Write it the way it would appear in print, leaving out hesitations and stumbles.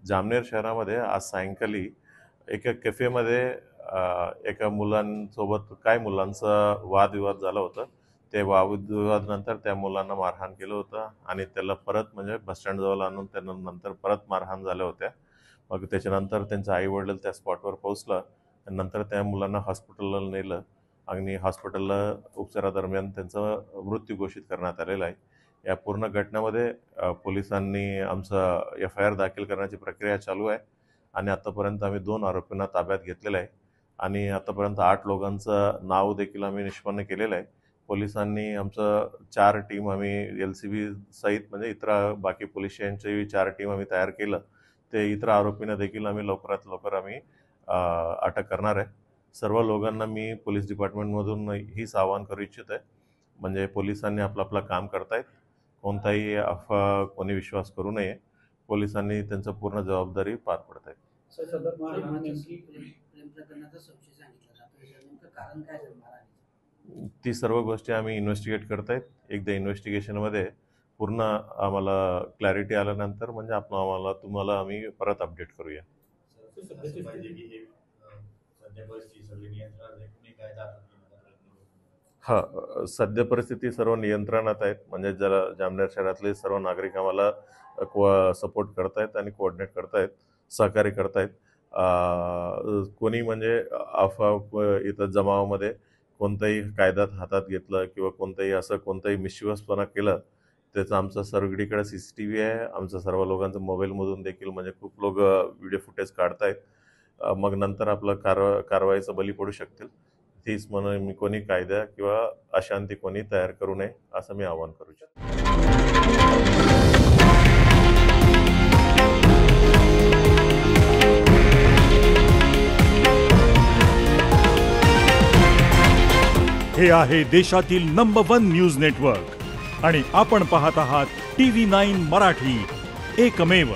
जामनेर शहरामध्ये आज सायंकाळी एका कॅफेमध्ये एका मुलांसोबत काय मुलांचा वादविवाद झाला होता. ते वादविवादानंतर त्या मुलांना मारहाण केलं होतं आणि त्याला परत म्हणजे बसस्टँडजवळ आणून त्यांना नंतर परत मारहाण झाल्या होत्या. मग त्याच्यानंतर त्यांचे आई-वडील त्या स्पॉटवर पोहोचला आणि नंतर त्या मुलांना हॉस्पिटलला नेलं आणि हॉस्पिटलला उपचारादरम्यान त्यांचा मृत्यू घोषित करण्यात आलेला आहे. या पूर्ण घटनेमध्ये पोलिसांनी आमचा एफ-आय-आर दाखल करण्याची प्रक्रिया चालू आहे आणि आतापर्यंत आम्ही 2 आरोपींना ताब्यात घेतलेलं आहे आणि आतापर्यंत 8 लोकांचं नाव देखील आम्ही निष्पन्न केलेलं आहे. पोलिसांनी आमचं 4 टीम आम्ही एल-सी-बी सहित म्हणजे इतर बाकी पोलीस स्टेशनची 4 टीम आम्ही तयार केलं. ते इतर आरोपींना देखील आम्ही लवकरात लवकर आम्ही अटक करणार आहे. सर्व लोकांना मी पोलीस डिपार्टमेंटमधून हीच आवाहन करू इच्छित आहे, म्हणजे पोलिसांनी आपलं काम करतायत. कोणताही अफवा कोणी विश्वास करू नये. पोलिसांनी त्यांचं पूर्ण जबाबदारी पार पाडत आहेत. ती सर्व गोष्टी आम्ही इन्व्हेस्टिगेट करतायत. एकदा इन्व्हेस्टिगेशनमध्ये पूर्ण आम्हाला क्लॅरिटी आल्यानंतर म्हणजे तुम्हाला आम्ही परत अपडेट करूया. सध्या परिस्थिती सर्व नियंत्रणात आहेत. म्हणजे जरा जामनेर शहरातले सर्व नागरिक आम्हाला सपोर्ट करतायत आणि कोऑर्डिनेट करतायत, सहकार्य करतायत. कोणी म्हणजे अफवा इथं जमावामध्ये कोणताही कायदा हातात घेतलं किंवा कोणताही मिसचिव्हसपणा केलं, त्याचं आमचं सगळीकडे CCTV आहे. आमचं सर्व लोकांचं मोबाईलमधून देखील म्हणजे खूप लोक व्हिडिओ फुटेज काढतायत. मग नंतर आपलं कारवाईचा बली पडू शकतील. तीच म्हणून मी कोणी कायदा किंवा अशांती कोणी तयार करू नये असं मी आवाहन करू इच्छितो. हे आहे देशातील नंबर 1 न्यूज नेटवर्क आणि आपण पाहत आहात TV9 मराठी, एकमेव.